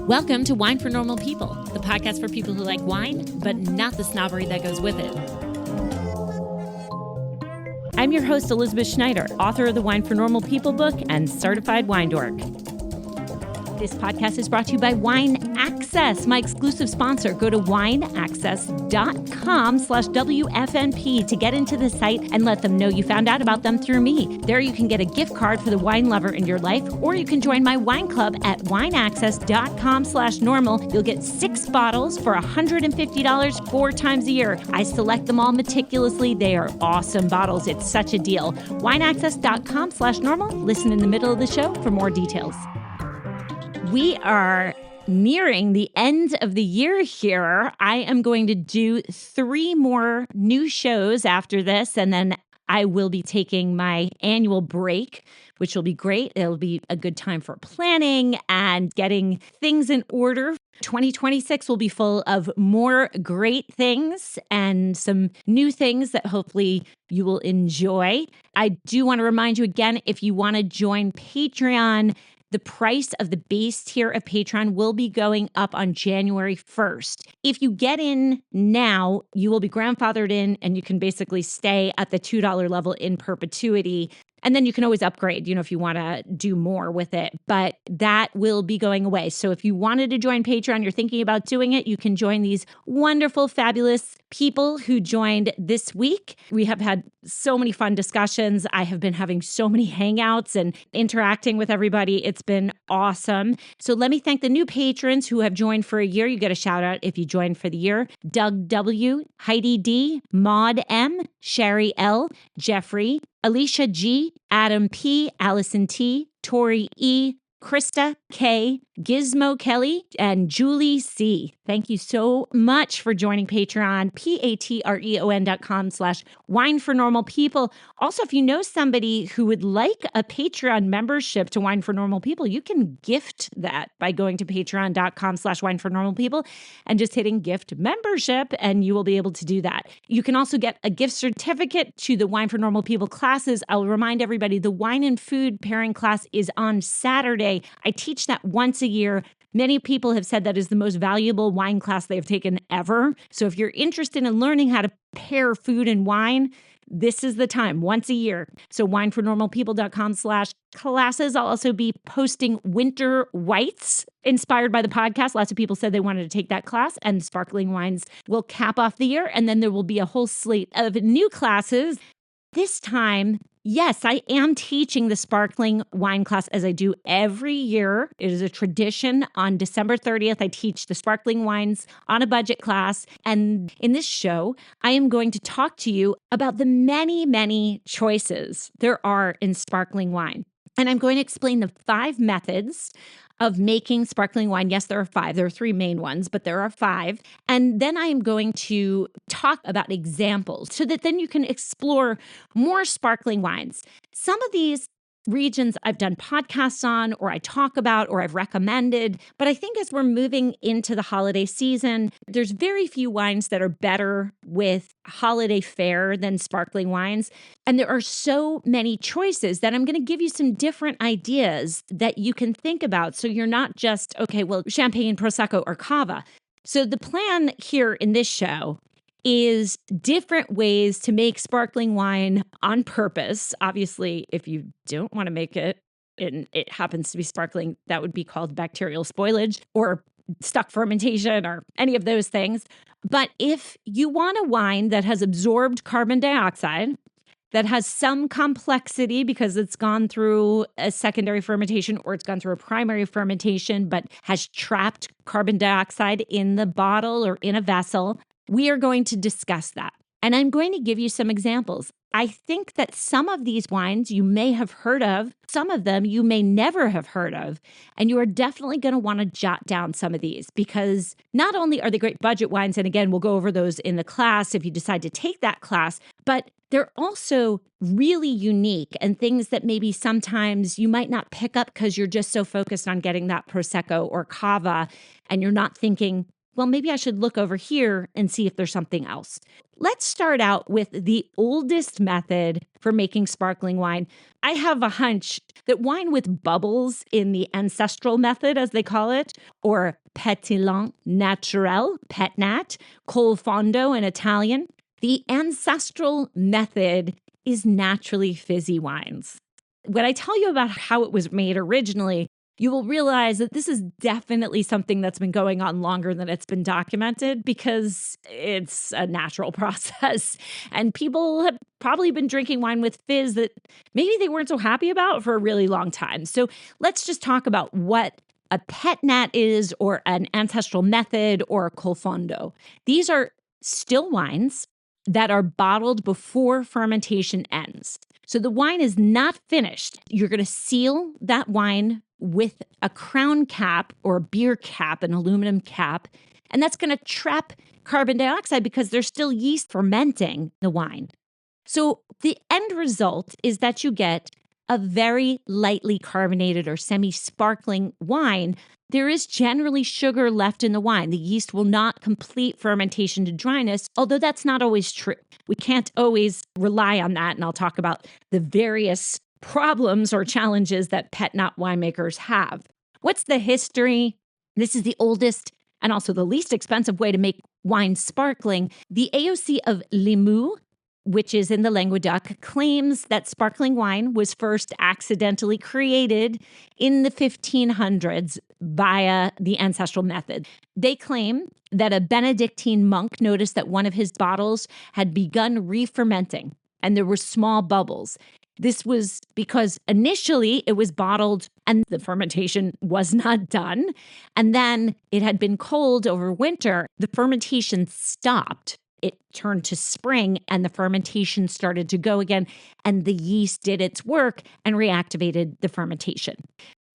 Welcome to Wine for Normal People, the podcast for people who like wine, but not the snobbery that goes with it. I'm your host, Elizabeth Schneider, author of the Wine for Normal People book and certified wine dork. This podcast is brought to you by Wine Access, my exclusive sponsor. Go to wineaccess.com/WFNP to get into the site and let them know you found out about them through me. There you can get a gift card for the wine lover in your life, or you can join my wine club at wineaccess.com/normal. You'll get 6 bottles for $150 4 times a year. I select them all meticulously. They are awesome bottles. It's such a deal. Wineaccess.com/normal. Listen in the middle of the show for more details. We are nearing the end of the year here. I am going to do 3 more new shows after this, and then I will be taking my annual break, which will be great. It'll be a good time for planning and getting things in order. 2026 will be full of more great things and some new things that hopefully you will enjoy. I do want to remind you again, if you want to join Patreon, the price of the base tier of Patreon will be going up on January 1st. If you get in now, you will be grandfathered in and you can basically stay at the $2 level in perpetuity. And then you can always upgrade, if you want to do more with it. But that will be going away. So if you wanted to join Patreon, you're thinking about doing it, you can join these wonderful, fabulous people who joined this week. We have had so many fun discussions. I have been having so many hangouts and interacting with everybody. It's been awesome. So let me thank the new patrons who have joined for a year. You get a shout out if you joined for the year. Doug W., Heidi D., Maud M., Sherry L., Jeffrey, Alicia G., Adam P., Allison T., Tori E., Krista K., Gizmo Kelly, and Julie C. Thank you so much for joining Patreon, patreon.com/wine for normal people. Also, if you know somebody who would like a Patreon membership to Wine for Normal People, you can gift that by going to patreon.com/wine for normal people and just hitting gift membership, and you will be able to do that. You can also get a gift certificate to the Wine for Normal People classes. I'll remind everybody, the wine and food pairing class is on Saturday. I teach that once a year. Many people have said that is the most valuable wine class they've taken ever. So if you're interested in learning how to pair food and wine, this is the time, once a year. So winefornormalpeople.com/classes. I'll also be posting winter whites inspired by the podcast. Lots of people said they wanted to take that class, and sparkling wines will cap off the year. And then there will be a whole slate of new classes. This time, yes, I am teaching the sparkling wine class as I do every year. It is a tradition. On December 30th, I teach the sparkling wines on a budget class. And in this show, I am going to talk to you about the many, many choices there are in sparkling wine. And I'm going to explain the 5 methods of making sparkling wine. Yes, there are 5. There are 3 main ones, but there are 5. And then I am going to talk about examples so that then you can explore more sparkling wines. Some of these regions I've done podcasts on, or I talk about, or I've recommended. But I think as we're moving into the holiday season, there's very few wines that are better with holiday fare than sparkling wines. And there are so many choices that I'm going to give you some different ideas that you can think about. So you're not just, okay, well, champagne, Prosecco, or Cava. So the plan here in this show is different ways to make sparkling wine on purpose. Obviously, if you don't want to make it and it happens to be sparkling, that would be called bacterial spoilage or stuck fermentation or any of those things. But if you want a wine that has absorbed carbon dioxide, that has some complexity because it's gone through a secondary fermentation or it's gone through a primary fermentation, but has trapped carbon dioxide in the bottle or in a vessel, we are going to discuss that. And I'm going to give you some examples. I think that some of these wines you may have heard of, some of them you may never have heard of, and you are definitely going to want to jot down some of these because not only are they great budget wines, and again, we'll go over those in the class if you decide to take that class, but they're also really unique and things that maybe sometimes you might not pick up because you're just so focused on getting that Prosecco or Cava and you're not thinking, well, maybe I should look over here and see if there's something else. Let's start out with the oldest method for making sparkling wine. I have a hunch that wine with bubbles in the ancestral method, as they call it, or Pétillant Naturel, pet nat, Col Fondo in Italian, the ancestral method is naturally fizzy wines. When I tell you about how it was made originally, you will realize that this is definitely something that's been going on longer than it's been documented because it's a natural process. And people have probably been drinking wine with fizz that maybe they weren't so happy about for a really long time. So let's just talk about what a pet nat is, or an ancestral method, or a Col Fondo. These are still wines that are bottled before fermentation ends. So the wine is not finished. You're going to seal that wine with a crown cap or a beer cap, an aluminum cap, and that's going to trap carbon dioxide because there's still yeast fermenting the wine. So the end result is that you get a very lightly carbonated or semi-sparkling wine. There is generally sugar left in the wine. The yeast will not complete fermentation to dryness, although that's not always true. We can't always rely on that, and I'll talk about the various problems or challenges that pet nat winemakers have. What's the history? This is the oldest and also the least expensive way to make wine sparkling. The AOC of Limoux, which is in the Languedoc, claims that sparkling wine was first accidentally created in the 1500s via the ancestral method. They claim that a Benedictine monk noticed that one of his bottles had begun re-fermenting and there were small bubbles. This was because initially it was bottled and the fermentation was not done. And then it had been cold over winter. The fermentation stopped. It turned to spring and the fermentation started to go again. And the yeast did its work and reactivated the fermentation.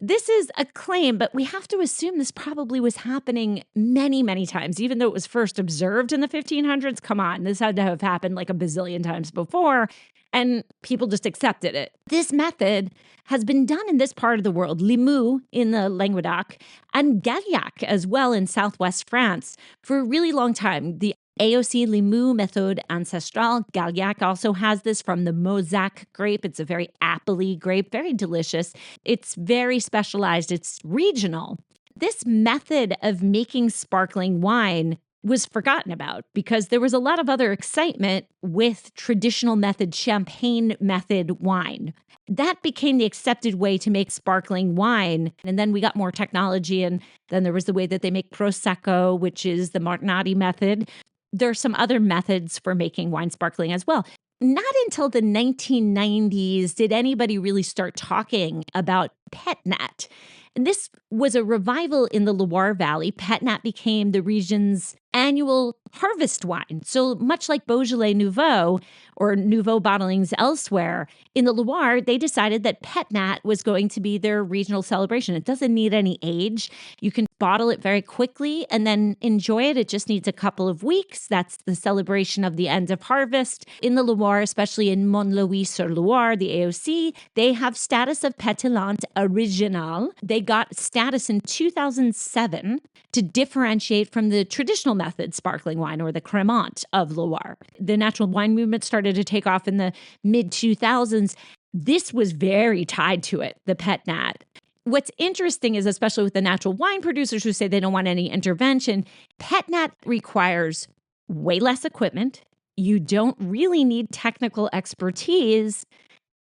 This is a claim, but we have to assume this probably was happening many, many times, even though it was first observed in the 1500s. Come on, this had to have happened like a bazillion times before, and people just accepted it. This method has been done in this part of the world, Limoux in the Languedoc, and Gaillac as well in southwest France for a really long time. The AOC Limoux Méthode Ancestral. Gaillac also has this from the Mosaic grape. It's a very apple-y grape, very delicious. It's very specialized. It's regional. This method of making sparkling wine was forgotten about because there was a lot of other excitement with traditional method, champagne method wine. That became the accepted way to make sparkling wine. And then we got more technology. And then there was the way that they make Prosecco, which is the Martinotti method. There are some other methods for making wine sparkling as well. Not until the 1990s did anybody really start talking about pet nat. And this was a revival in the Loire Valley. Pet nat became the region's annual harvest wine. So much like Beaujolais Nouveau or Nouveau bottlings elsewhere, in the Loire, they decided that pet nat was going to be their regional celebration. It doesn't need any age. You can bottle it very quickly and then enjoy it. It just needs a couple of weeks. That's the celebration of the end of harvest. In the Loire, especially in Mont-Louis-sur-Loire, the AOC, they have status of Pétillant Original. They got status in 2007 to differentiate from the traditional method sparkling wine, or the Cremant of Loire. The natural wine movement started to take off in the mid-2000s. This was very tied to it, the pet nat. What's interesting is, especially with the natural wine producers who say they don't want any intervention, pet nat requires way less equipment. You don't really need technical expertise.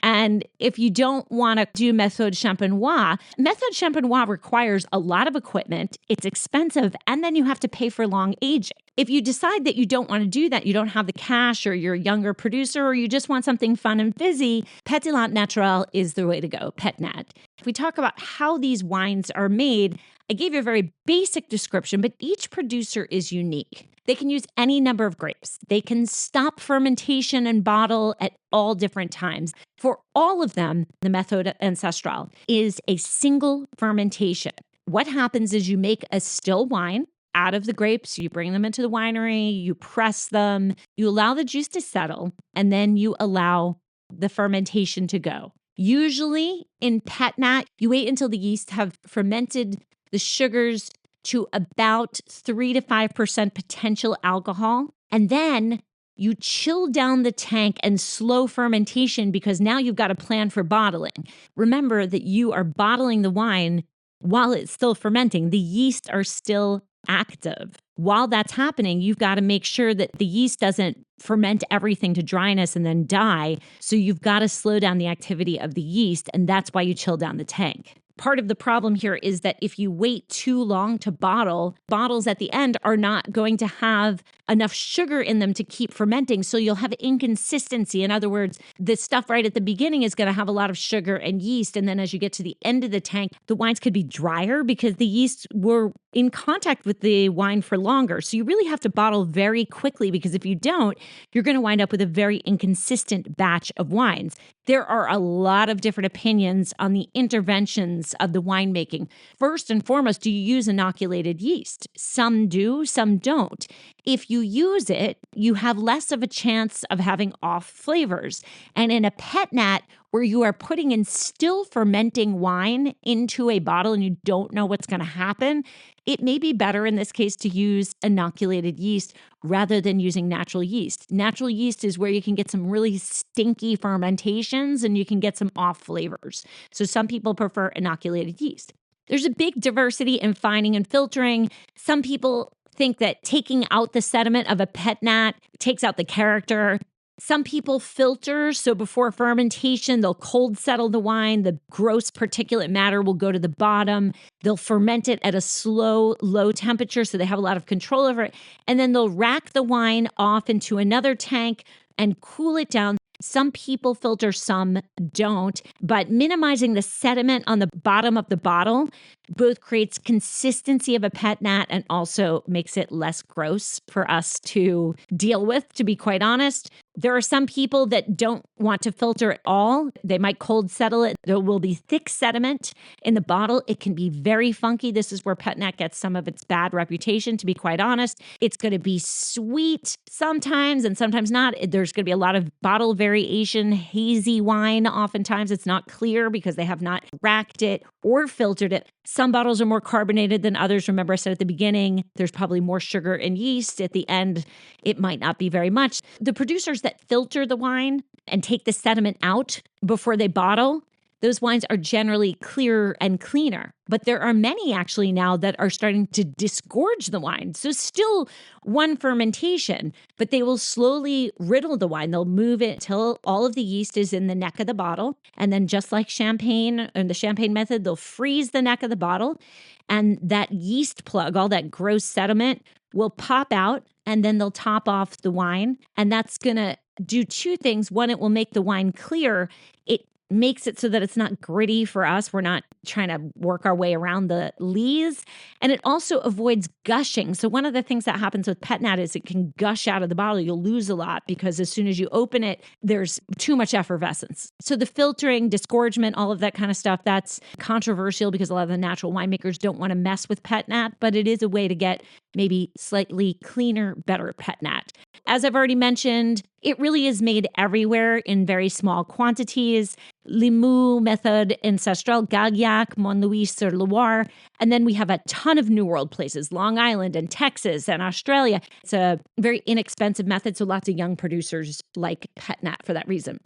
And if you don't want to do Méthode Champenoise, Méthode Champenoise requires a lot of equipment. It's expensive, and then you have to pay for long aging. If you decide that you don't want to do that, you don't have the cash, or you're a younger producer, or you just want something fun and fizzy, Pétillant Naturel is the way to go, pet nat. If we talk about how these wines are made, I gave you a very basic description, but each producer is unique. They can use any number of grapes. They can stop fermentation and bottle at all different times. For all of them, the Méthode Ancestral is a single fermentation. What happens is you make a still wine out of the grapes, you bring them into the winery, you press them, you allow the juice to settle, and then you allow the fermentation to go. Usually in pet nat, you wait until the yeast have fermented the sugars to about 3 to 5% potential alcohol. And then you chill down the tank and slow fermentation because now you've got a plan for bottling. Remember that you are bottling the wine while it's still fermenting. The yeast are still active. While that's happening, you've got to make sure that the yeast doesn't ferment everything to dryness and then die. So you've got to slow down the activity of the yeast, and that's why you chill down the tank. Part of the problem here is that if you wait too long to bottle, bottles at the end are not going to have enough sugar in them to keep fermenting. So you'll have inconsistency. In other words, the stuff right at the beginning is going to have a lot of sugar and yeast. And then as you get to the end of the tank, the wines could be drier because the yeast were in contact with the wine for longer. So you really have to bottle very quickly because if you don't, you're going to wind up with a very inconsistent batch of wines. There are a lot of different opinions on the interventions of the winemaking. First and foremost, do you use inoculated yeast? Some do, some don't. If you use it, you have less of a chance of having off flavors. And in a pet nat, where you are putting in still fermenting wine into a bottle and you don't know what's going to happen, it may be better in this case to use inoculated yeast rather than using natural yeast. Natural yeast is where you can get some really stinky fermentations and you can get some off flavors. So some people prefer inoculated yeast. There's a big diversity in fining and filtering. Some people think that taking out the sediment of a pet nat takes out the character. Some people filter, so before fermentation, they'll cold settle the wine. The gross particulate matter will go to the bottom. They'll ferment it at a slow, low temperature, so they have a lot of control over it. And then they'll rack the wine off into another tank and cool it down. Some people filter, some don't, but minimizing the sediment on the bottom of the bottle both creates consistency of a pet nat and also makes it less gross for us to deal with, to be quite honest. There are some people that don't want to filter at all. They might cold settle it. There will be thick sediment in the bottle. It can be very funky. This is where pet nat gets some of its bad reputation, to be quite honest. It's going to be sweet sometimes and sometimes not. There's going to be a lot of bottle variation, hazy wine. Oftentimes it's not clear because they have not racked it or filtered it. Some bottles are more carbonated than others. Remember, I said at the beginning, there's probably more sugar and yeast. At the end, it might not be very much. The producers that filter the wine and take the sediment out before they bottle, those wines are generally clearer and cleaner. But there are many actually now that are starting to disgorge the wine. So still one fermentation, but they will slowly riddle the wine. They'll move it till all of the yeast is in the neck of the bottle. And then just like champagne and the champagne method, they'll freeze the neck of the bottle. And that yeast plug, all that gross sediment, will pop out. And then they'll top off the wine. And that's going to do two things. One, it will make the wine clear. It makes it so that it's not gritty for us. We're not trying to work our way around the lees. And it also avoids gushing. So one of the things that happens with pet nat is it can gush out of the bottle. You'll lose a lot because as soon as you open it, there's too much effervescence. So the filtering, disgorgement, all of that kind of stuff, that's controversial because a lot of the natural winemakers don't want to mess with pet nat, but it is a way to get maybe slightly cleaner, better pet nat. As I've already mentioned, it really is made everywhere in very small quantities. Limoux, Method Ancestral, Gagnac, Mont-Louis-sur-Loire. And then we have a ton of New World places, Long Island and Texas and Australia. It's a very inexpensive method, so lots of young producers like pet nat for that reason.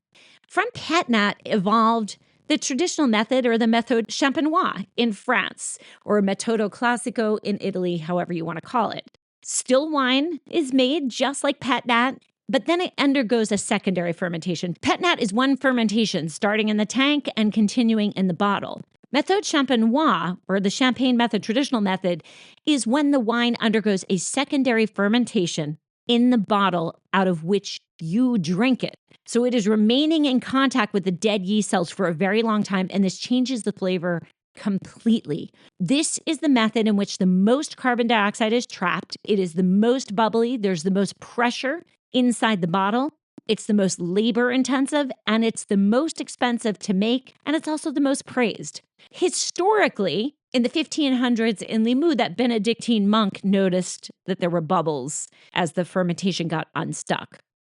From pet nat evolved the traditional method, or the Méthode Champenoise in France, or Metodo Classico in Italy, however you want to call it. Still wine is made just like pet nat, but then it undergoes a secondary fermentation. Pet nat is one fermentation starting in the tank and continuing in the bottle. Méthode Champenoise, or the Champagne method, traditional method, is when the wine undergoes a secondary fermentation in the bottle out of which you drink it. So it is remaining in contact with the dead yeast cells for a very long time, and this changes the flavor completely. This is the method in which the most carbon dioxide is trapped. It is the most bubbly. There's the most pressure inside the bottle. It's the most labor intensive, and it's the most expensive to make, and it's also the most praised. Historically, in the 1500s in Limoux, that Benedictine monk noticed that there were bubbles as the fermentation got unstuck.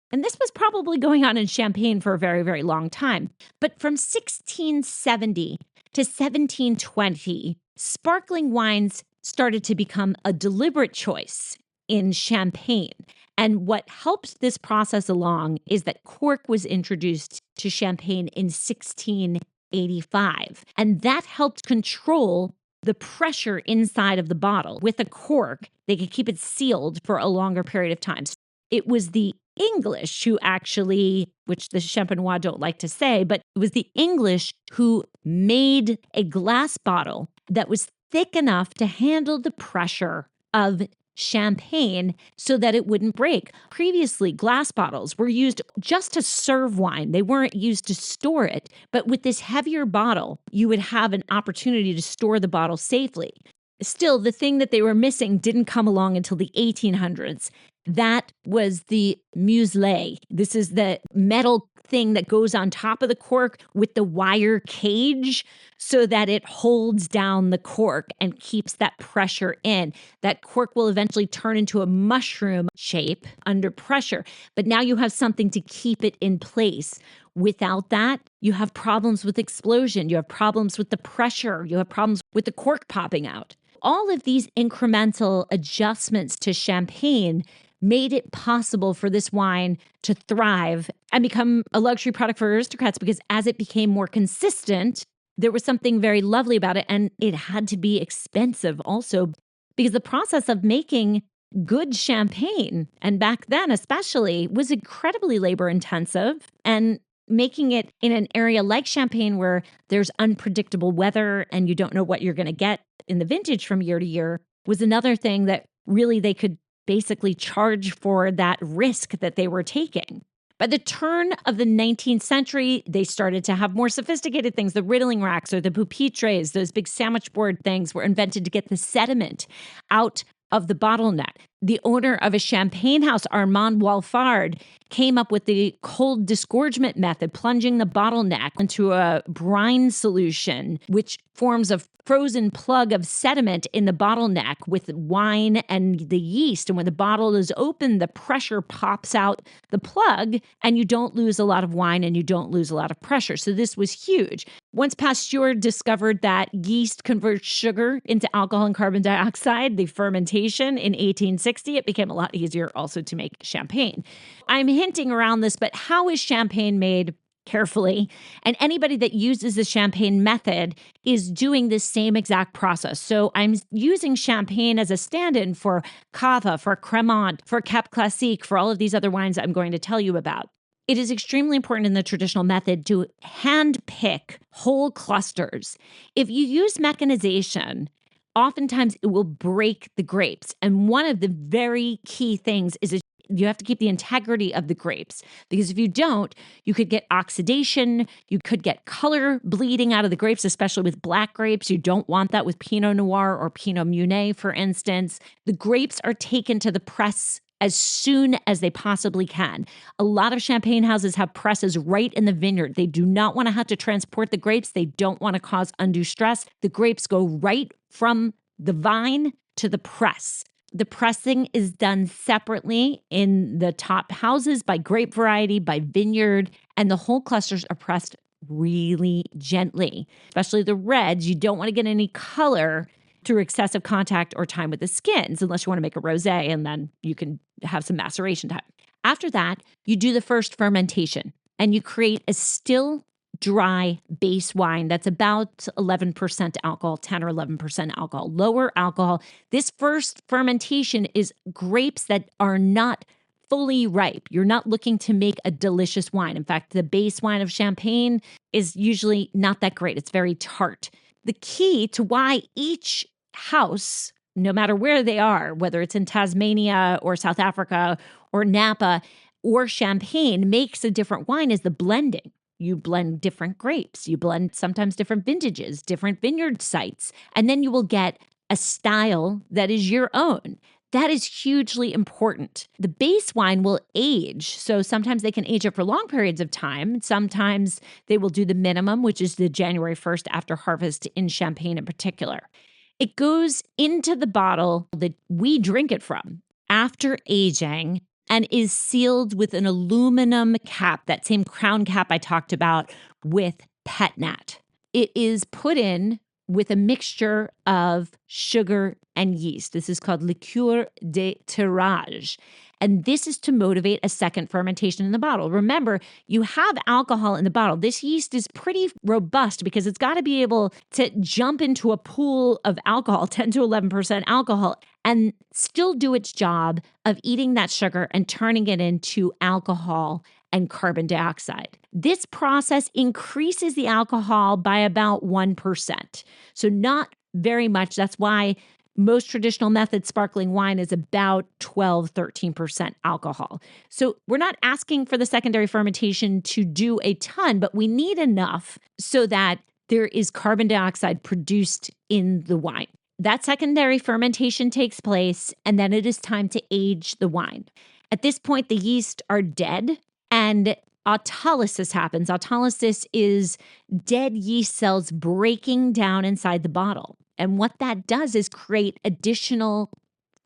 And this was probably going on in Champagne for a very, very long time. But from 1670 to 1720, sparkling wines started to become a deliberate choice in champagne. And what helped this process along is that cork was introduced to champagne in 1685. And that helped control the pressure inside of the bottle. With a cork, they could keep it sealed for a longer period of time. It was the English who actually, which the Champenois don't like to say, but it was the English who made a glass bottle that was thick enough to handle the pressure of champagne so that it wouldn't break. Previously, glass bottles were used just to serve wine. They weren't used to store it. But with this heavier bottle, you would have an opportunity to store the bottle safely. Still, the thing that they were missing didn't come along until the 1800s. That was the muselet. This is the metal thing that goes on top of the cork with the wire cage so that it holds down the cork and keeps that pressure in. That cork will eventually turn into a mushroom shape under pressure, but now you have something to keep it in place. Without that, you have problems with explosion. You have problems with the pressure. You have problems with the cork popping out. All of these incremental adjustments to champagne made it possible for this wine to thrive and become a luxury product for aristocrats, because as it became more consistent, there was something very lovely about it. And it had to be expensive also, because the process of making good champagne, and back then especially, was incredibly labor intensive. And making it in an area like Champagne where there's unpredictable weather and you don't know what you're going to get in the vintage from year to year was another thing that really they could basically charge for that risk that they were taking. By the turn of the 19th century, they started to have more sophisticated things. The riddling racks or the pupitres, those big sandwich board things, were invented to get the sediment out of the bottleneck. The owner of a champagne house, Armand Walfard, came up with the cold disgorgement method, plunging the bottleneck into a brine solution, which forms a frozen plug of sediment in the bottleneck with wine and the yeast. And when the bottle is open, the pressure pops out the plug, and you don't lose a lot of wine and you don't lose a lot of pressure. So this was huge. Once Pasteur discovered that yeast converts sugar into alcohol and carbon dioxide, the fermentation in 1860, it became a lot easier also to make champagne. I'm hinting around this, but how is champagne made? Carefully. And anybody that uses the champagne method is doing the same exact process. So I'm using champagne as a stand-in for Cava, for Cremant, for Cap Classique, for all of these other wines I'm going to tell you about. It is extremely important in the traditional method to hand pick whole clusters. If you use mechanization, oftentimes it will break the grapes. And one of the very key things is you have to keep the integrity of the grapes, because if you don't, you could get oxidation, you could get color bleeding out of the grapes, especially with black grapes. You don't want that with Pinot Noir or Pinot Meunier, for instance. The grapes are taken to the press as soon as they possibly can. A lot of champagne houses have presses right in the vineyard. They do not want to have to transport the grapes. They don't want to cause undue stress. The grapes go right from the vine to the press. The pressing is done separately in the top houses by grape variety, by vineyard, and the whole clusters are pressed really gently, especially the reds. You don't want to get any color through excessive contact or time with the skins, unless you want to make a rosé, and then you can have some maceration time. After that, you do the first fermentation, and you create a still dry base wine that's about 11% alcohol, 10 or 11% alcohol, lower alcohol. This first fermentation is grapes that are not fully ripe. You're not looking to make a delicious wine. In fact, the base wine of champagne is usually not that great. It's very tart. The key to why each house, no matter where they are, whether it's in Tasmania or South Africa or Napa or Champagne, makes a different wine is the blending. You blend different grapes. You blend sometimes different vintages, different vineyard sites, and then you will get a style that is your own. That is hugely important. The base wine will age. So sometimes they can age it for long periods of time. Sometimes they will do the minimum, which is the January 1st after harvest in Champagne in particular. It goes into the bottle that we drink it from after aging and is sealed with an aluminum cap, that same crown cap I talked about with pet nat. It is put in with a mixture of sugar and yeast. This is called liqueur de tirage. And this is to motivate a second fermentation in the bottle. Remember, you have alcohol in the bottle. This yeast is pretty robust because it's got to be able to jump into a pool of alcohol, 10 to 11% alcohol, and still do its job of eating that sugar and turning it into alcohol and carbon dioxide. This process increases the alcohol by about 1%. So not very much. That's why most traditional method sparkling wine is about 12, 13% alcohol. So we're not asking for the secondary fermentation to do a ton, but we need enough so that there is carbon dioxide produced in the wine. That secondary fermentation takes place, and then it is time to age the wine. At this point, the yeast are dead, and autolysis happens. Autolysis is dead yeast cells breaking down inside the bottle. And what that does is create additional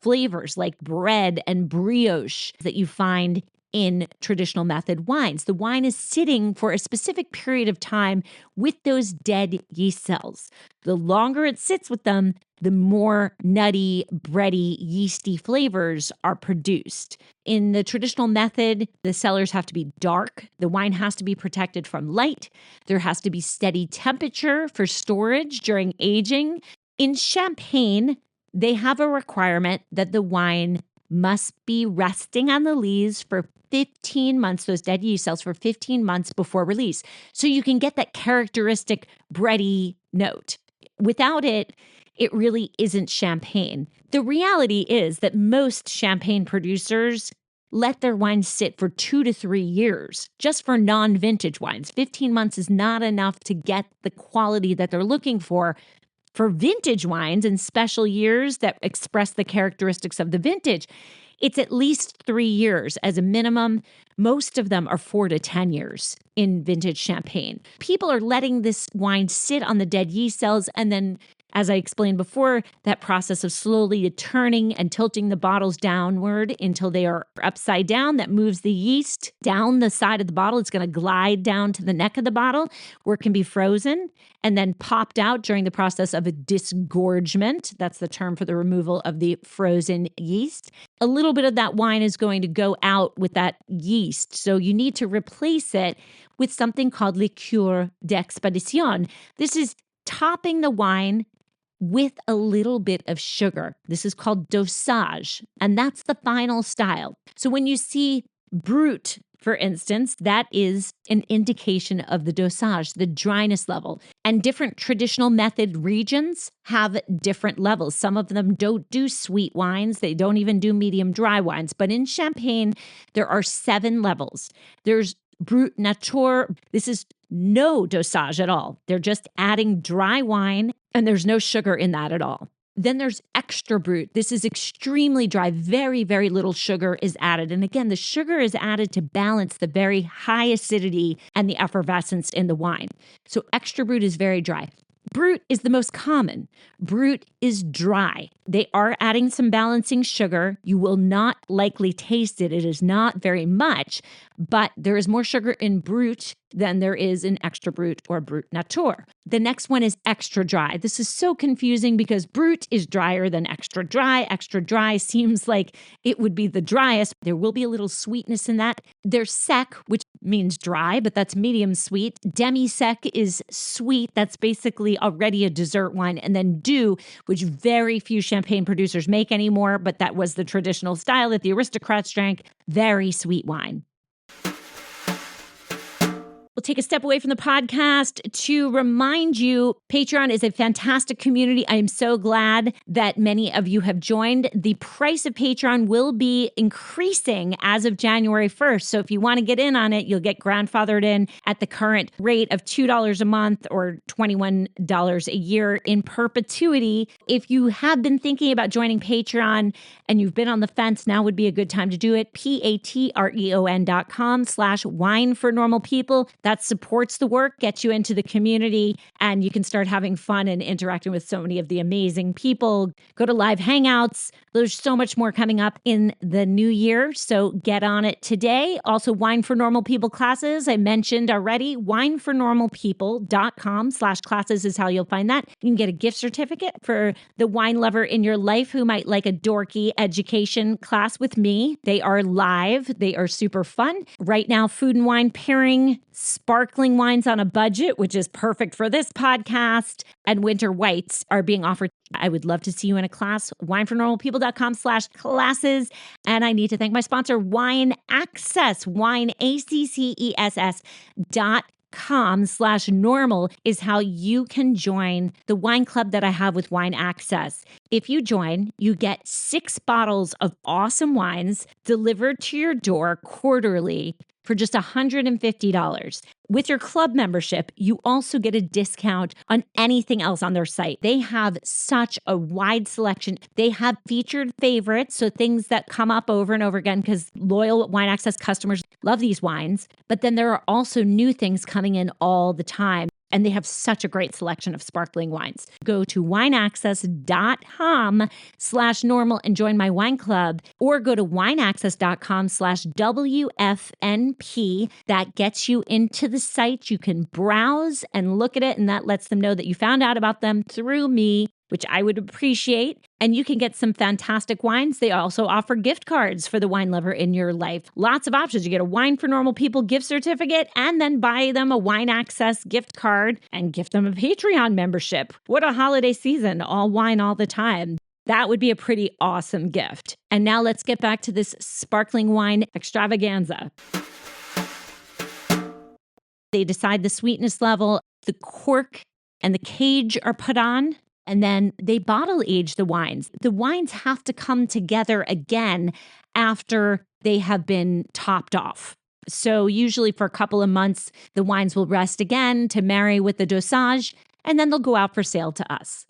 flavors like bread and brioche that you find in traditional method wines. The wine is sitting for a specific period of time with those dead yeast cells. The longer it sits with them, the more nutty, bready, yeasty flavors are produced. In the traditional method, the cellars have to be dark. The wine has to be protected from light. There has to be steady temperature for storage during aging. In Champagne, they have a requirement that the wine must be resting on the lees for 15 months, those dead yeast cells for 15 months before release. So you can get that characteristic bready note. Without it, it really isn't champagne. The reality is that most champagne producers let their wines sit for 2 to 3 years just for non-vintage wines. 15 months is not enough to get the quality that they're looking for. For vintage wines and special years that express the characteristics of the vintage, it's at least 3 years as a minimum. Most of them are 4 to 10 years in vintage champagne. People are letting this wine sit on the dead yeast cells, and then, as I explained before, that process of slowly turning and tilting the bottles downward until they are upside down, that moves the yeast down the side of the bottle. It's going to glide down to the neck of the bottle where it can be frozen and then popped out during the process of a disgorgement. That's the term for the removal of the frozen yeast. A little bit of that wine is going to go out with that yeast. So you need to replace it with something called liqueur d'expédition. This is topping the wine with a little bit of sugar. This is called dosage, and that's the final style. So when you see brut, for instance, that is an indication of the dosage, the dryness level. And different traditional method regions have different levels. Some of them don't do sweet wines. They don't even do medium dry wines. But in Champagne, there are 7 levels. There's brut nature. This is no dosage at all. They're just adding dry wine, and there's no sugar in that at all. Then there's extra brut. This is extremely dry. Very, very little sugar is added. And again, the sugar is added to balance the very high acidity and the effervescence in the wine. So extra brut is very dry. Brut is the most common. Brut is dry. They are adding some balancing sugar. You will not likely taste it. It is not very much, but there is more sugar in brut than there is in extra brut or brut nature. The next one is extra dry. This is so confusing because brut is drier than extra dry. Extra dry seems like it would be the driest. There will be a little sweetness in that. There's sec, which means dry, but that's medium sweet. Demi-sec is sweet. That's basically already a dessert wine. And then doux, which very few champagne producers make anymore, but that was the traditional style that the aristocrats drank. Very sweet wine. We'll take a step away from the podcast to remind you, Patreon is a fantastic community. I am so glad that many of you have joined. The price of Patreon will be increasing as of January 1st. So if you want to get in on it, you'll get grandfathered in at the current rate of $2 a month or $21 a year in perpetuity. If you have been thinking about joining Patreon and you've been on the fence, now would be a good time to do it. patreon.com/wine for normal people. That supports the work, gets you into the community, and you can start having fun and interacting with so many of the amazing people. Go to live hangouts. There's so much more coming up in the new year, so get on it today. Also, Wine for Normal People classes, I mentioned already. winefornormalpeople.com/classes is how you'll find that. You can get a gift certificate for the wine lover in your life who might like a dorky education class with me. They are live. They are super fun. Right now, food and wine pairing, sparkling wines on a budget, which is perfect for this podcast, and winter whites are being offered. I would love to see you in a class. winefornormalpeople.com/classes. And I need to thank my sponsor, Wine Access, wineaccess.com/normal is how you can join the wine club that I have with Wine Access. If you join, you get 6 bottles of awesome wines delivered to your door quarterly for just $150. With your club membership, you also get a discount on anything else on their site. They have such a wide selection. They have featured favorites, so things that come up over and over again because loyal Wine Access customers love these wines. But then there are also new things coming in all the time. And they have such a great selection of sparkling wines. Go to wineaccess.com/normal and join my wine club, or go to wineaccess.com/WFNP. That gets you into the site. You can browse and look at it, and that lets them know that you found out about them through me, which I would appreciate. And you can get some fantastic wines. They also offer gift cards for the wine lover in your life. Lots of options. You get a Wine for Normal People gift certificate and then buy them a Wine Access gift card and gift them a Patreon membership. What a holiday season. All wine all the time. That would be a pretty awesome gift. And now let's get back to this sparkling wine extravaganza. They decide the sweetness level, the cork and the cage are put on. And then they bottle age the wines. The wines have to come together again after they have been topped off. So usually for a couple of months, the wines will rest again to marry with the dosage, and then they'll go out for sale to us.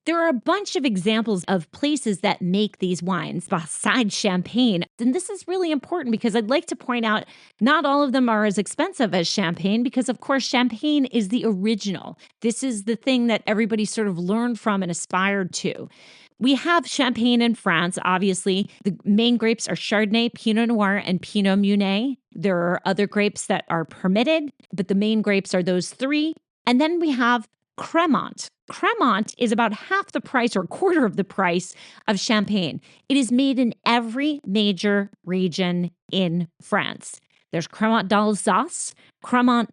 There are a bunch of examples of places that make these wines besides champagne. And this is really important because I'd like to point out not all of them are as expensive as champagne because, of course, champagne is the original. This is the thing that everybody sort of learned from and aspired to. We have champagne in France, obviously. The main grapes are Chardonnay, Pinot Noir, and Pinot Meunier. There are other grapes that are permitted, but the main grapes are those 3. And then we have Cremant. Cremant is about half the price or a quarter of the price of champagne. It is made in every major region in France. There's Cremant d'Alsace, Cremant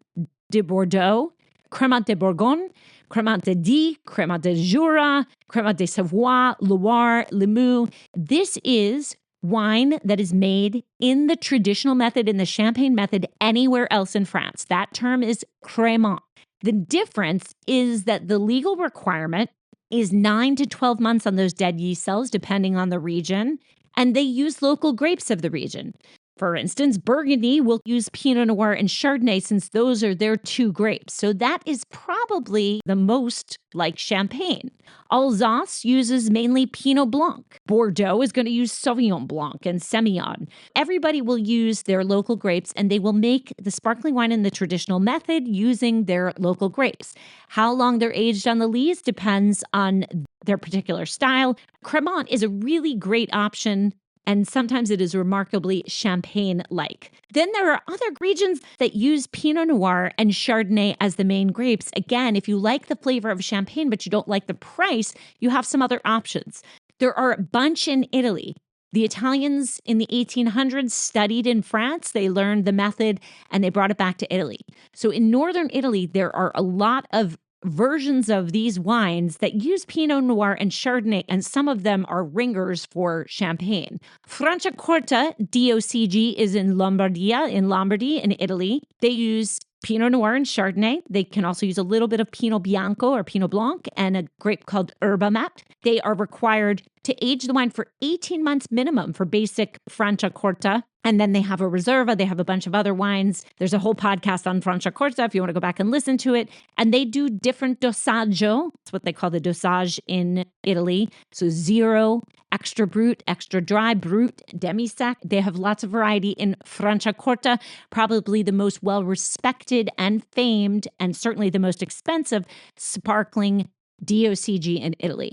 de Bordeaux, Cremant de Bourgogne, Cremant de Die, Cremant de Jura, Cremant de Savoie, Loire, Limoux. This is wine that is made in the traditional method, in the champagne method, anywhere else in France. That term is Cremant. The difference is that the legal requirement is 9 to 12 months on those dead yeast cells, depending on the region, and they use local grapes of the region. For instance, Burgundy will use Pinot Noir and Chardonnay since those are their 2 grapes. So that is probably the most like champagne. Alsace uses mainly Pinot Blanc. Bordeaux is going to use Sauvignon Blanc and Semillon. Everybody will use their local grapes and they will make the sparkling wine in the traditional method using their local grapes. How long they're aged on the lees depends on their particular style. Cremant is a really great option, and sometimes it is remarkably champagne-like. Then there are other regions that use Pinot Noir and Chardonnay as the main grapes. Again, if you like the flavor of champagne, but you don't like the price, you have some other options. There are a bunch in Italy. The Italians in the 1800s studied in France. They learned the method and they brought it back to Italy. So in northern Italy, there are a lot of versions of these wines that use Pinot Noir and Chardonnay, and some of them are ringers for champagne. Franciacorta, DOCG, is in Lombardy, in Italy. They use Pinot Noir and Chardonnay. They can also use a little bit of Pinot Bianco or Pinot Blanc and a grape called Herba Mat. They are required to age the wine for 18 months minimum for basic Franciacorta. And then they have a Reserva. They have a bunch of other wines. There's a whole podcast on Franciacorta if you want to go back and listen to it. And they do different dosaggio. That's what they call the dosage in Italy. So 0, extra brut, extra dry, brut, demi-sec. They have lots of variety in Franciacorta, probably the most well-respected and famed, and certainly the most expensive sparkling DOCG in Italy.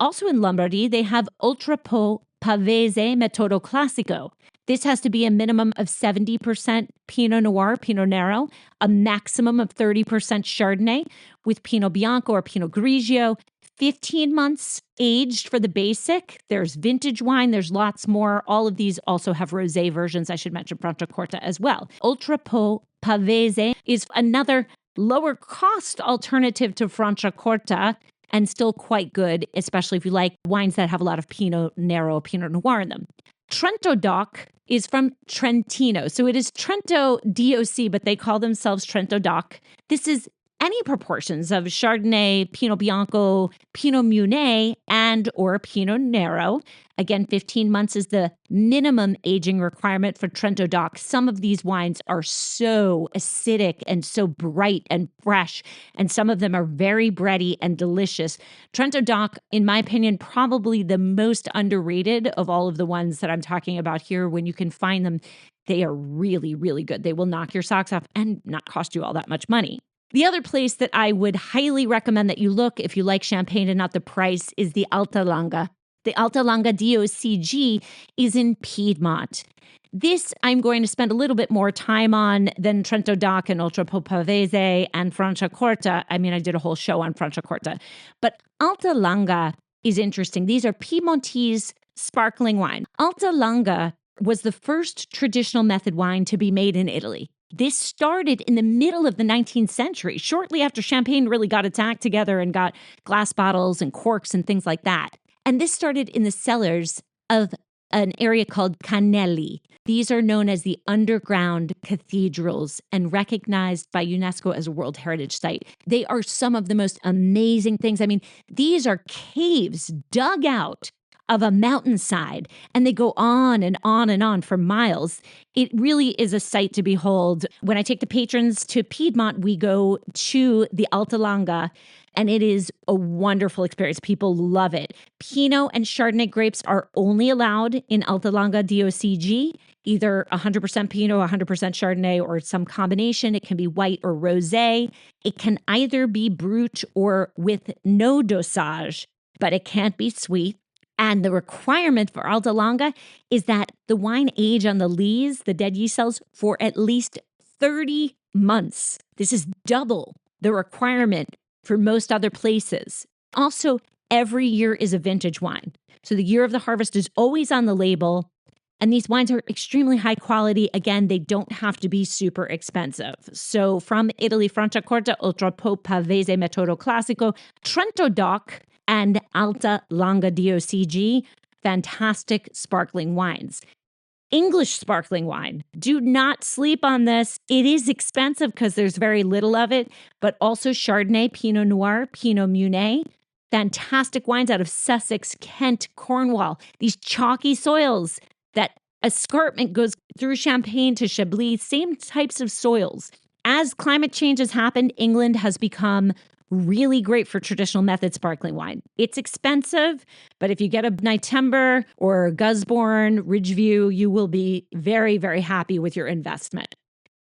Also in Lombardy, they have Oltrepo Pavese Metodo Classico. This has to be a minimum of 70% Pinot Noir, Pinot Nero, a maximum of 30% Chardonnay with Pinot Bianco or Pinot Grigio, 15 months aged for the basic. There's vintage wine. There's lots more. All of these also have rosé versions. I should mention Franciacorta as well. Oltrepo Pavese is another lower cost alternative to Franciacorta and still quite good, especially if you like wines that have a lot of Pinot Nero, Pinot Noir in them. Trento DOC is from Trentino. So it is Trento DOC, but they call themselves Trento DOC. This is any proportions of Chardonnay, Pinot Bianco, Pinot Meunier, and or Pinot Nero. Again, 15 months is the minimum aging requirement for Trento DOC. Some of these wines are so acidic and so bright and fresh, and some of them are very bready and delicious. Trento DOC, in my opinion, probably the most underrated of all of the ones that I'm talking about here. When you can find them, they are really, really good. They will knock your socks off and not cost you all that much money. The other place that I would highly recommend that you look if you like champagne and not the price is the Alta Langa. The Alta Langa DOCG is in Piedmont. This I'm going to spend a little bit more time on than Trento DOC and Oltrepo Pavese and Franciacorta. I mean, I did a whole show on Franciacorta. But Alta Langa is interesting. These are Piedmontese sparkling wine. Alta Langa was the first traditional method wine to be made in Italy. This started in the middle of the 19th century, shortly after champagne really got its act together and got glass bottles and corks and things like that. And this started in the cellars of an area called Canelli. These are known as the underground cathedrals and recognized by UNESCO as a World Heritage Site. They are some of the most amazing things. I mean, these are caves dug out of a mountainside, and they go on and on and on for miles. It really is a sight to behold. When I take the patrons to Piedmont, we go to the Alta Langa, and it is a wonderful experience. People love it. Pinot and Chardonnay grapes are only allowed in Alta Langa DOCG, either 100% Pinot, 100% Chardonnay, or some combination. It can be white or rosé. It can either be brut or with no dosage, but it can't be sweet. And the requirement for Alta Langa is that the wine age on the lees, the dead yeast cells, for at least 30 months. This is double the requirement for most other places. Also, every year is a vintage wine. So the year of the harvest is always on the label. And these wines are extremely high quality. Again, they don't have to be super expensive. So from Italy, Franciacorta, Oltrepo Pavese Metodo Classico, Trento DOC, and Alta Langa DOCG, fantastic sparkling wines. English sparkling wine, do not sleep on this. It is expensive because there's very little of it, but also Chardonnay, Pinot Noir, Pinot Meunier, fantastic wines out of Sussex, Kent, Cornwall. These chalky soils, that escarpment goes through Champagne to Chablis, same types of soils. As climate change has happened, England has become really great for traditional method sparkling wine. It's expensive, but if you get a Nighttember or Gusborne, Ridgeview, you will be very, very happy with your investment.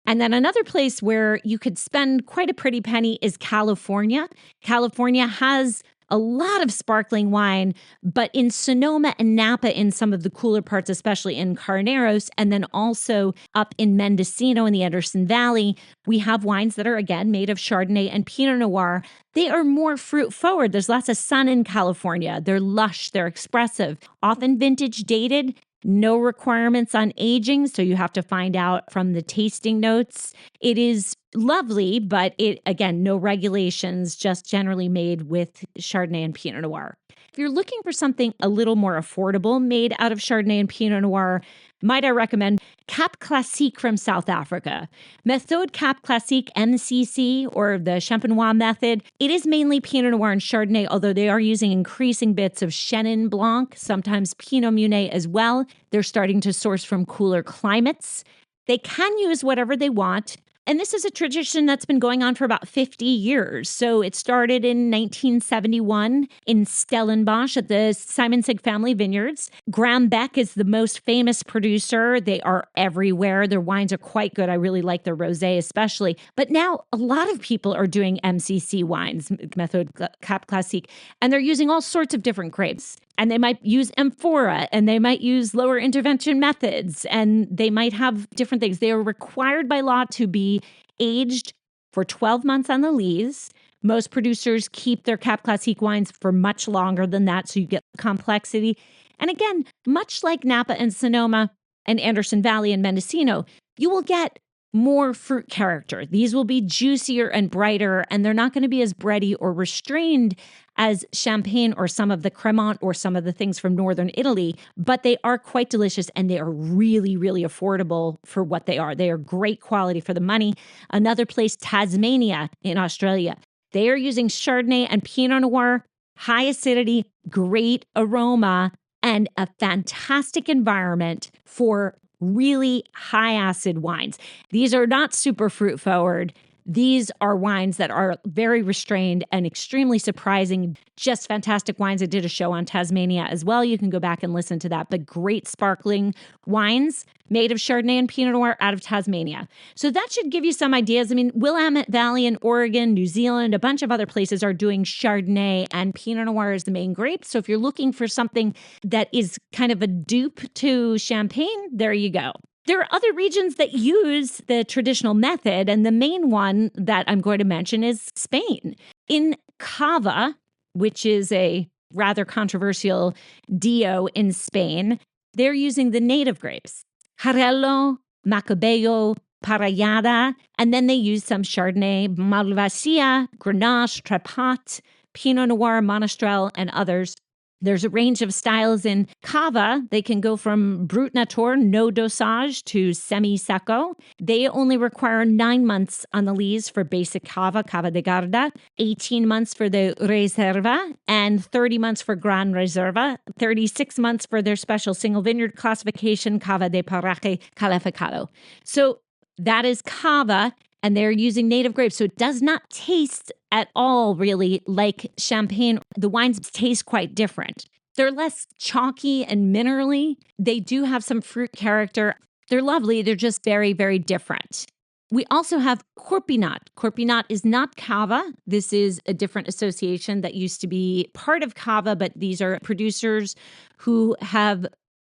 And then another place where you could spend quite a pretty penny is California. California has a lot of sparkling wine, but in Sonoma and Napa, in some of the cooler parts, especially in Carneros, and then also up in Mendocino in the Anderson Valley, we have wines that are, again, made of Chardonnay and Pinot Noir. They are more fruit forward. There's lots of sun in California. They're lush. They're expressive, often vintage dated. No requirements on aging, so you have to find out from the tasting notes. It is lovely, but again, no regulations, just generally made with Chardonnay and Pinot Noir. If you're looking for something a little more affordable made out of Chardonnay and Pinot Noir, might I recommend Cap Classique from South Africa. Méthode Cap Classique, MCC, or the Champenoise method. It is mainly Pinot Noir and Chardonnay, although they are using increasing bits of Chenin Blanc, sometimes Pinot Meunier as well. They're starting to source from cooler climates. They can use whatever they want. And this is a tradition that's been going on for about 50 years. So it started in 1971 in Stellenbosch at the Simon Sig family vineyards. Graham Beck is the most famous producer. They are everywhere. Their wines are quite good. I really like their rosé especially. But now a lot of people are doing MCC wines, Méthode Cap Classique, and they're using all sorts of different grapes. And they might use amphora, and they might use lower intervention methods, and they might have different things. They are required by law to be aged for 12 months on the lees. Most producers keep their Cap Classique wines for much longer than that, so you get complexity. And again, much like Napa and Sonoma and Anderson Valley and Mendocino, you will get more fruit character. These will be juicier and brighter, and they're not going to be as bready or restrained as Champagne or some of the Cremant or some of the things from northern Italy, but they are quite delicious and they are really, really affordable for what they are. They are great quality for the money. Another place, Tasmania in Australia, they are using Chardonnay and Pinot Noir, high acidity, great aroma, and a fantastic environment for really high acid wines. These are not super fruit forward. These are wines that are very restrained and extremely surprising. Just fantastic wines. I did a show on Tasmania as well. You can go back and listen to that. But great sparkling wines made of Chardonnay and Pinot Noir out of Tasmania. So that should give you some ideas. I mean, Willamette Valley in Oregon, New Zealand, a bunch of other places are doing Chardonnay and Pinot Noir as the main grape. So if you're looking for something that is kind of a dupe to Champagne, there you go. There are other regions that use the traditional method, and the main one that I'm going to mention is Spain. In Cava, which is a rather controversial DO in Spain, they're using the native grapes, Jarello, Macabeo, Parellada, and then they use some Chardonnay, Malvasia, Grenache, Trepat, Pinot Noir, Monastrell, and others. There's a range of styles in Cava. They can go from Brut Nature, no dosage, to semi-secco. They only require 9 months on the lees for basic Cava, Cava de Garda, 18 months for the Reserva, and 30 months for Gran Reserva, 36 months for their special single vineyard classification, Cava de Paraje Calificado. So that is Cava, and they're using native grapes. So it does not taste at all really like Champagne. The wines taste quite different. They're less chalky and minerally. They do have some fruit character. They're lovely. They're just very, very different. We also have Corpinat. Corpinat is not Cava. This is a different association that used to be part of Cava, but these are producers who have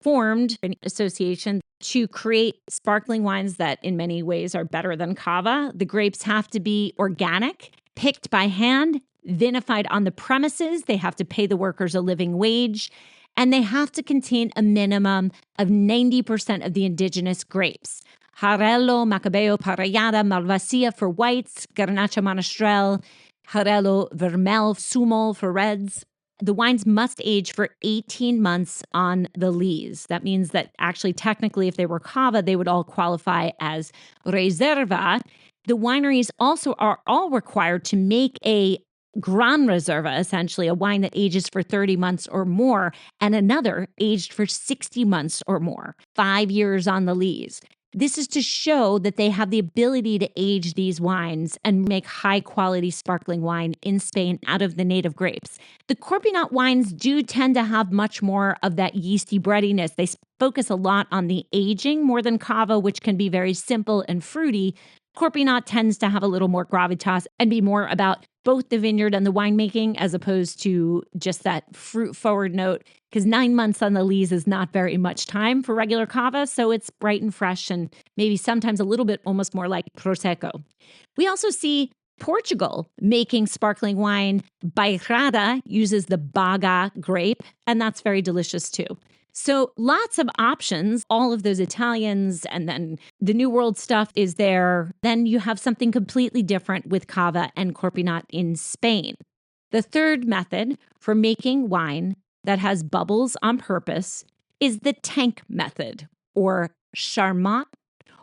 formed an association to create sparkling wines that in many ways are better than Cava. The grapes have to be organic, picked by hand, vinified on the premises. They have to pay the workers a living wage, and they have to contain a minimum of 90% of the indigenous grapes. Jarello, Macabeo, Parellada, Malvasia for whites, Garnacha Monastrell, Jarello Vermel, Sumol for reds. The wines must age for 18 months on the lees. That means that actually, technically, if they were Cava, they would all qualify as Reserva. The wineries also are all required to make a Gran Reserva, essentially a wine that ages for 30 months or more, and another aged for 60 months or more, 5 years on the lees. This is to show that they have the ability to age these wines and make high-quality sparkling wine in Spain out of the native grapes. The Corpinat wines do tend to have much more of that yeasty breadiness. They focus a lot on the aging more than Cava, which can be very simple and fruity. Corpinat tends to have a little more gravitas and be more about both the vineyard and the winemaking as opposed to just that fruit-forward note, because 9 months on the lees is not very much time for regular Cava, so it's bright and fresh and maybe sometimes a little bit almost more like Prosecco. We also see Portugal making sparkling wine. Bairrada uses the Baga grape, and that's very delicious too. So lots of options, all of those Italians, and then the New World stuff is there. Then you have something completely different with Cava and Corpinat in Spain. The third method for making wine that has bubbles on purpose is the tank method, or Charmat,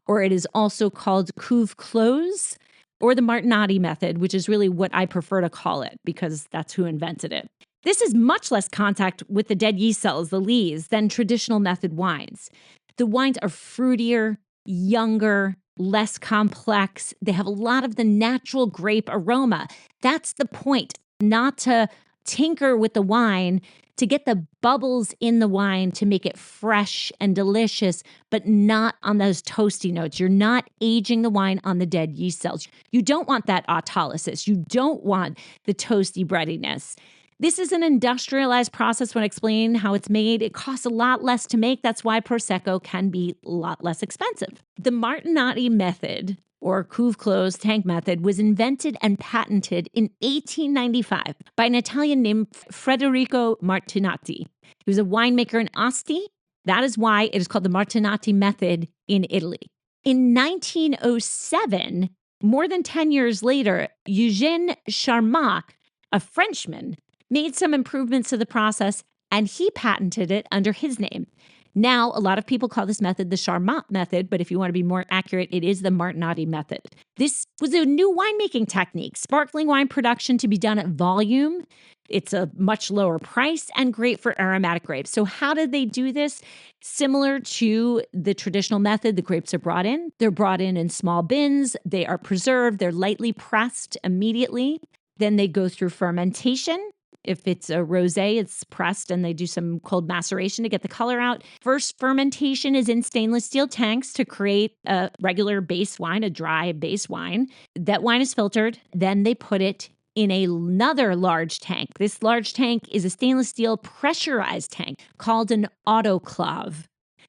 or it is also called cuve clos, or the Martinotti method, which is really what I prefer to call it because that's who invented it. This is much less contact with the dead yeast cells, the lees, than traditional method wines. The wines are fruitier, younger, less complex. They have a lot of the natural grape aroma. That's the point, not to tinker with the wine, to get the bubbles in the wine to make it fresh and delicious, but not on those toasty notes. You're not aging the wine on the dead yeast cells. You don't want that autolysis. You don't want the toasty breadiness. This is an industrialized process when explaining how it's made. It costs a lot less to make. That's why Prosecco can be a lot less expensive. The Martinotti method, or cuve clos tank method, was invented and patented in 1895 by an Italian named Federico Martinotti. He was a winemaker in Asti. That is why it is called the Martinotti method in Italy. In 1907, more than 10 years later, Eugène Charmat, a Frenchman, made some improvements to the process, and he patented it under his name. Now, a lot of people call this method the Charmat method, but if you want to be more accurate, it is the Martinotti method. This was a new winemaking technique, sparkling wine production to be done at volume. It's a much lower price and great for aromatic grapes. So how did they do this? Similar to the traditional method, the grapes are brought in. They're brought in small bins. They are preserved. They're lightly pressed immediately. Then they go through fermentation. If it's a rosé, it's pressed and they do some cold maceration to get the color out. First fermentation is in stainless steel tanks to create a regular base wine, a dry base wine. That wine is filtered. Then they put it in another large tank. This large tank is a stainless steel pressurized tank called an autoclave.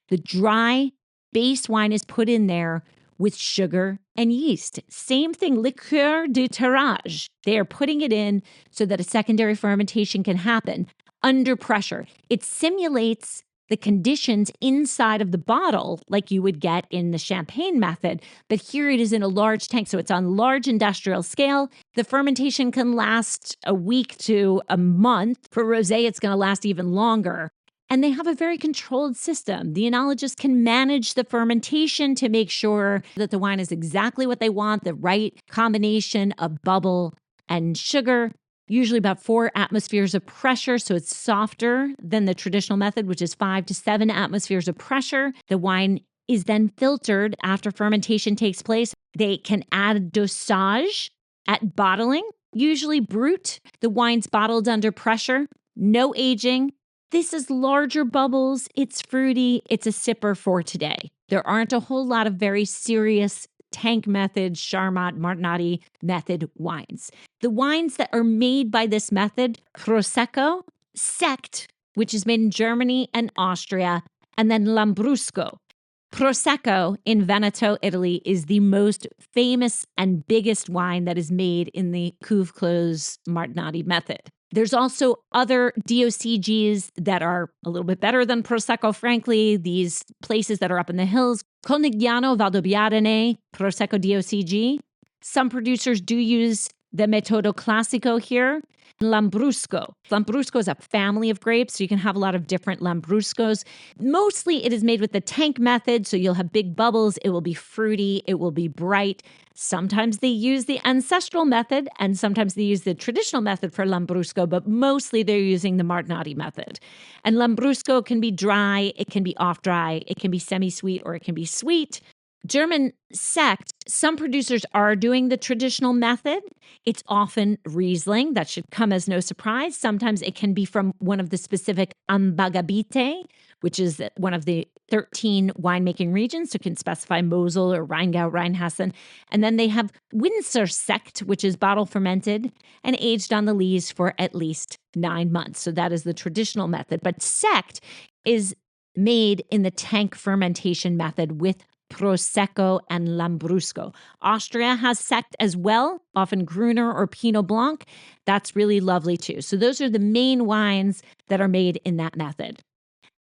The dry base wine is put in there with sugar and yeast. Same thing, liqueur de tirage. They are putting it in so that a secondary fermentation can happen under pressure. It simulates the conditions inside of the bottle like you would get in the champagne method, but here it is in a large tank, so it's on large industrial scale. The fermentation can last a week to a month. For rosé, it's going to last even longer. And they have a very controlled system. The enologist can manage the fermentation to make sure that the wine is exactly what they want, the right combination of bubble and sugar, usually about 4 atmospheres of pressure. So it's softer than the traditional method, which is 5 to 7 atmospheres of pressure. The wine is then filtered after fermentation takes place. They can add dosage at bottling, usually brut. The wine's bottled under pressure, no aging. This is larger bubbles, it's fruity, it's a sipper for today. There aren't a whole lot of very serious tank method, Charmat, Martinotti method wines. The wines that are made by this method, Prosecco, Sekt, which is made in Germany and Austria, and then Lambrusco. Prosecco in Veneto, Italy, is the most famous and biggest wine that is made in the cuve clos Martinotti method. There's also other DOCGs that are a little bit better than Prosecco, frankly. These places that are up in the hills, Conigliano Valdobbiadene, Prosecco DOCG. Some producers do use the Metodo Classico here. Lambrusco. Lambrusco is a family of grapes, so you can have a lot of different Lambruscos. Mostly it is made with the tank method, so you'll have big bubbles. It will be fruity. It will be bright. Sometimes they use the Ancestral Method, and sometimes they use the traditional method for Lambrusco, but mostly they're using the Martinotti method. And Lambrusco can be dry, it can be off-dry, it can be semi-sweet, or it can be sweet. German Sekt, some producers are doing the traditional method. It's often Riesling. That should come as no surprise. Sometimes it can be from one of the specific Anbaugebiete, which is one of the 13 winemaking regions. So it can specify Mosel or Rheingau, Rheinhessen. And then they have Winzer Sekt, which is bottle fermented and aged on the lees for at least 9 months. So that is the traditional method. But Sekt is made in the tank fermentation method with Prosecco and Lambrusco. Austria has Sekt as well, often Gruner or Pinot Blanc. That's really lovely too. So those are the main wines that are made in that method.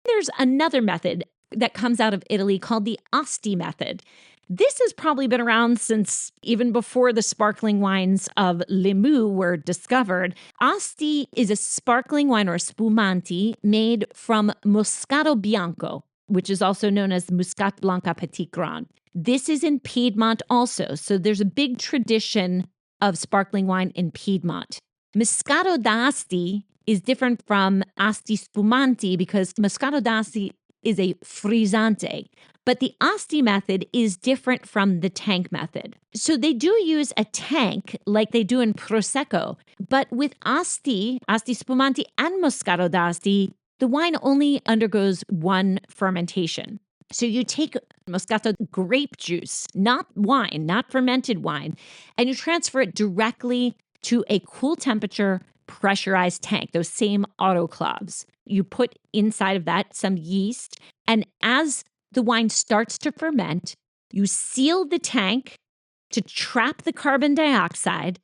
There's another method that comes out of Italy called the Asti method. This has probably been around since even before the sparkling wines of Limoux were discovered. Asti is a sparkling wine or spumanti made from Moscato Bianco, which is also known as Muscat Blanca Petit Grand. This is in Piedmont also, so there's a big tradition of sparkling wine in Piedmont. Moscato d'Asti is different from Asti Spumanti because Moscato d'Asti is a frizzante, but the Asti method is different from the tank method. So they do use a tank like they do in Prosecco, but with Asti Spumanti and Moscato d'Asti, the wine only undergoes one fermentation. So you take Moscato grape juice, not wine, not fermented wine, and you transfer it directly to a cool temperature pressurized tank, those same autoclaves. You put inside of that some yeast, and as the wine starts to ferment, you seal the tank to trap the carbon dioxide,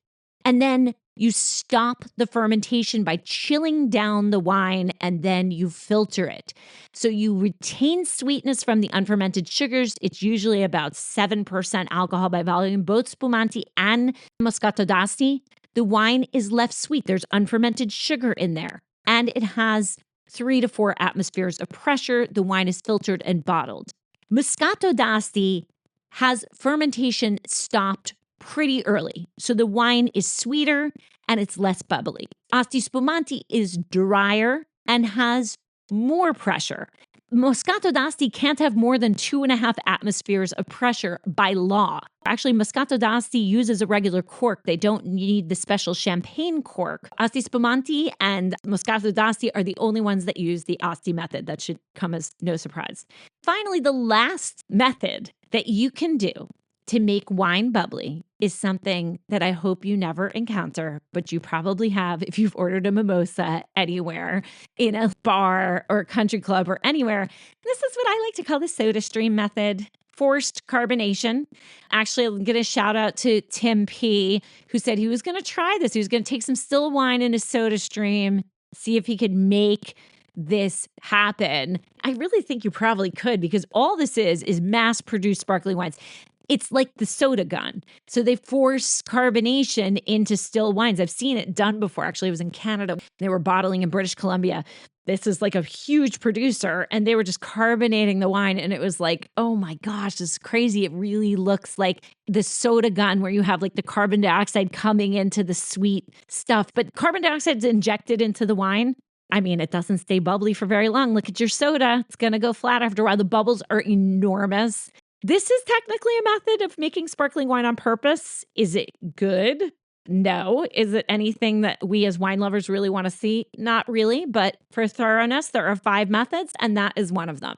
and then you stop the fermentation by chilling down the wine, and then you filter it. So you retain sweetness from the unfermented sugars. It's usually about 7% alcohol by volume, both Spumanti and Moscato d'Asti. The wine is left sweet. There's unfermented sugar in there, and it has 3 to 4 atmospheres of pressure. The wine is filtered and bottled. Moscato d'Asti has fermentation stopped pretty early, so the wine is sweeter and it's less bubbly. Asti Spumanti is drier and has more pressure. Moscato d'Asti can't have more than 2.5 atmospheres of pressure by law. Actually, Moscato d'Asti uses a regular cork. They don't need the special champagne cork. Asti Spumanti and Moscato d'Asti are the only ones that use the Asti method. That should come as no surprise. Finally, the last method that you can do to make wine bubbly is something that I hope you never encounter, but you probably have if you've ordered a mimosa anywhere in a bar or a country club or anywhere. This is what I like to call the soda stream method. Forced carbonation. Actually, I'm going to shout out to Tim P., who said he was going to try this. He was going to take some still wine in a soda stream, see if he could make this happen. I really think you probably could, because all this is mass-produced sparkling wines. It's like the soda gun. So they force carbonation into still wines. I've seen it done before. Actually, I was in Canada. They were bottling in British Columbia. This is like a huge producer, and they were just carbonating the wine. And it was like, oh my gosh, this is crazy. It really looks like the soda gun where you have like the carbon dioxide coming into the sweet stuff. But carbon dioxide is injected into the wine. I mean, it doesn't stay bubbly for very long. Look at your soda. It's going to go flat after a while. The bubbles are enormous. This is technically a method of making sparkling wine on purpose. Is it good? No. Is it anything that we as wine lovers really want to see? Not really. But for thoroughness, there are 5 methods, and that is one of them.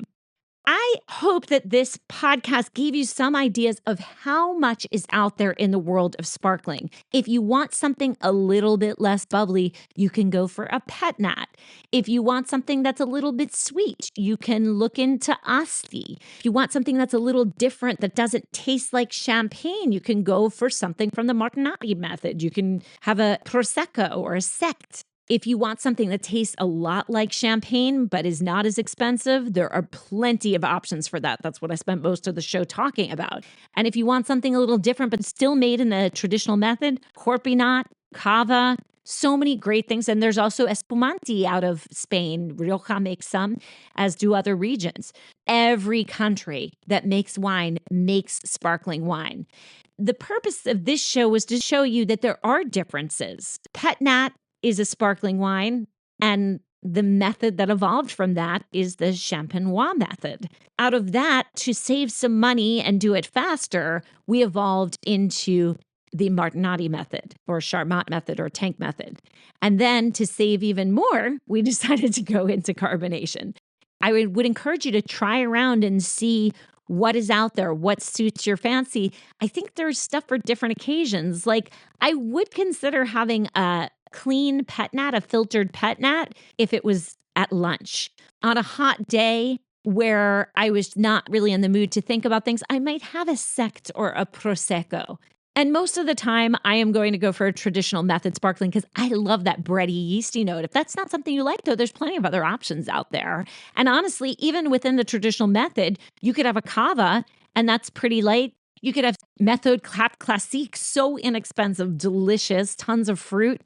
I hope that this podcast gave you some ideas of how much is out there in the world of sparkling. If you want something a little bit less bubbly, you can go for a pet nat. If you want something that's a little bit sweet, you can look into Asti. If you want something that's a little different that doesn't taste like champagne, you can go for something from the Martinotti method. You can have a Prosecco or a Sekt. If you want something that tastes a lot like champagne but is not as expensive, there are plenty of options for that. That's what I spent most of the show talking about. And if you want something a little different but still made in the traditional method, Corpinat, Cava, so many great things. And there's also Espumanti out of Spain. Rioja makes some, as do other regions. Every country that makes wine makes sparkling wine. The purpose of this show was to show you that there are differences. Pet nat is a sparkling wine, and the method that evolved from that is the Champenoise method. Out of that, to save some money and do it faster, we evolved into the Martinotti method or Charmat method or tank method. And then to save even more, we decided to go into carbonation. I would encourage you to try around and see what is out there, what suits your fancy. I think there's stuff for different occasions. Like, I would consider having a clean pet nat, a filtered pet nat, if it was at lunch. On a hot day where I was not really in the mood to think about things, I might have a Sekt or a Prosecco. And most of the time, I am going to go for a traditional method sparkling because I love that bready, yeasty note. If that's not something you like, though, there's plenty of other options out there. And honestly, even within the traditional method, you could have a cava and that's pretty light. You could have Method Cap Classique, so inexpensive, delicious, tons of fruit,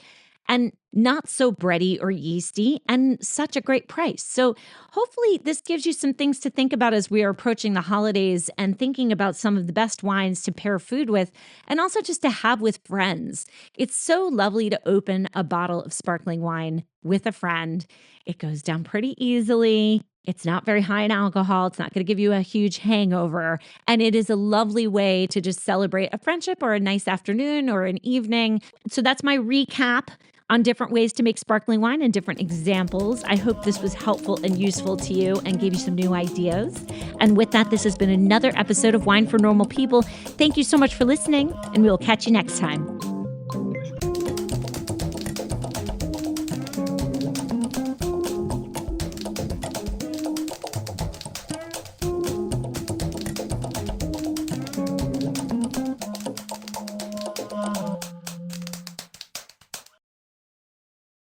and not so bready or yeasty, and such a great price. So hopefully this gives you some things to think about as we are approaching the holidays and thinking about some of the best wines to pair food with, and also just to have with friends. It's so lovely to open a bottle of sparkling wine with a friend. It goes down pretty easily. It's not very high in alcohol. It's not going to give you a huge hangover. And it is a lovely way to just celebrate a friendship or a nice afternoon or an evening. So that's my recap on different ways to make sparkling wine and different examples. I hope this was helpful and useful to you and gave you some new ideas. And with that, this has been another episode of Wine for Normal People. Thank you so much for listening, and we will catch you next time.